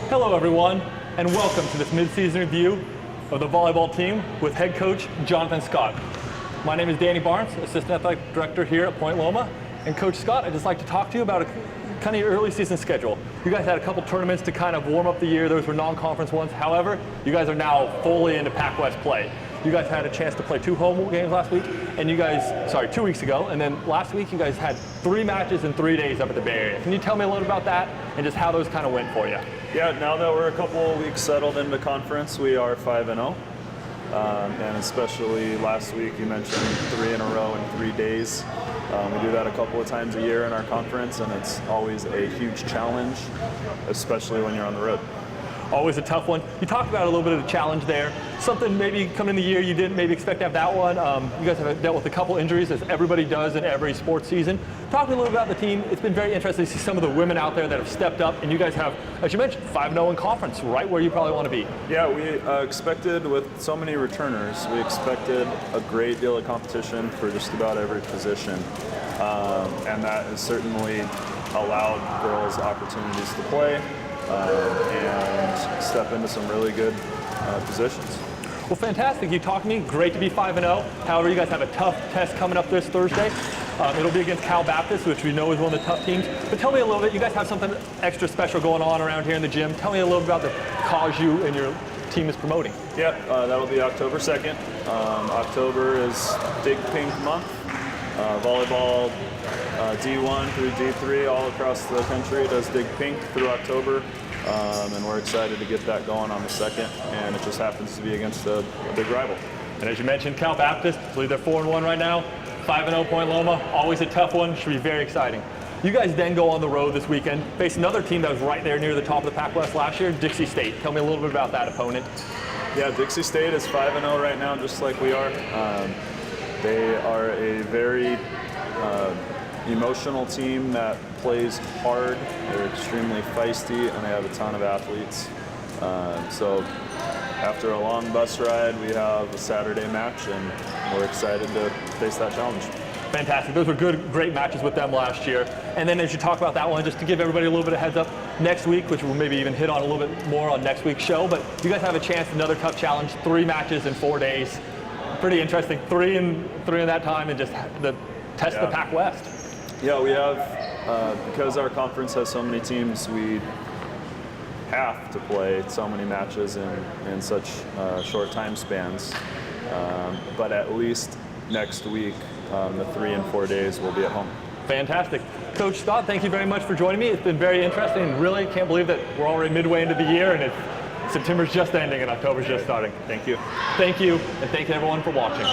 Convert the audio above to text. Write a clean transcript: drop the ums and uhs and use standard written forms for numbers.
Hello everyone, and welcome to this mid-season review of the volleyball team with head coach Jonathan Scott. My name is Danny Barnes, Assistant Athletic Director here at Point Loma. And Coach Scott, I'd just like to talk to you about kind of your early season schedule. You guys had a couple tournaments to kind of warm up the year. Those were non-conference ones. However, you guys are now fully into Pac West play. You guys had a chance to play 2 home games last week, and 2 weeks ago, and then last week you guys had 3 matches in 3 days up at the Bay Area. Can you tell me a little about that and just how those kind of went for you? Yeah, now that we're a couple of weeks settled into conference, we are 5-0. And especially last week, you mentioned 3 in a row in 3 days. We do that a couple of times a year in our conference, and it's always a huge challenge, especially when you're on the road. Always a tough one. You talked about a little bit of a challenge there. Something maybe coming in the year you didn't maybe expect to have that one. You guys have dealt with a couple injuries, as everybody does in every sports season. Talk to me a little about the team. It's been very interesting to see some of the women out there that have stepped up, and you guys have, as you mentioned, 5-0 in conference, right where you probably want to be. Yeah, we expected, with so many returners, we expected a great deal of competition for just about every position. And that has certainly allowed girls opportunities to play and step into some really good positions. Well, fantastic. You talked to me. Great to be 5-0. However, you guys have a tough test coming up this Thursday. It'll be against Cal Baptist, which we know is one of the tough teams. But tell me a little bit. You guys have something extra special going on around here in the gym. Tell me a little bit about the cause you and your team is promoting. Yeah, that'll be October 2nd. October is Dig Pink Month. Volleyball D1 through D3 all across the country does Dig Pink through October. And we're excited to get that going on the 2nd, and it just happens to be against a big rival. And as you mentioned, Cal Baptist, I believe they're 4-1 right now, 5-0 Point Loma, always a tough one, should be very exciting. You guys then go on the road this weekend, face another team that was right there near the top of the Pac West last year, Dixie State. Tell me a little bit about that opponent. Yeah, Dixie State is 5-0 right now, just like we are. They are a very emotional team that plays hard. They're extremely feisty, and they have a ton of athletes. So after a long bus ride, we have a Saturday match, and we're excited to face that challenge. Fantastic. Those were great matches with them last year. And then as you talk about that one, just to give everybody a little bit of heads up, next week, which we'll maybe even hit on a little bit more on next week's show, but you guys have a chance, another tough challenge, 3 matches in 4 days. Pretty interesting. 3 in that time, and just the test the Pac West. Yeah, we have, because our conference has so many teams, we have to play so many matches in such short time spans. But at least next week, the 3 and 4 days will be at home. Fantastic. Coach Scott, thank you very much for joining me. It's been very interesting, and really can't believe that we're already midway into the year, and September's just ending and October's just starting. Thank you. Thank you, and thank you everyone for watching.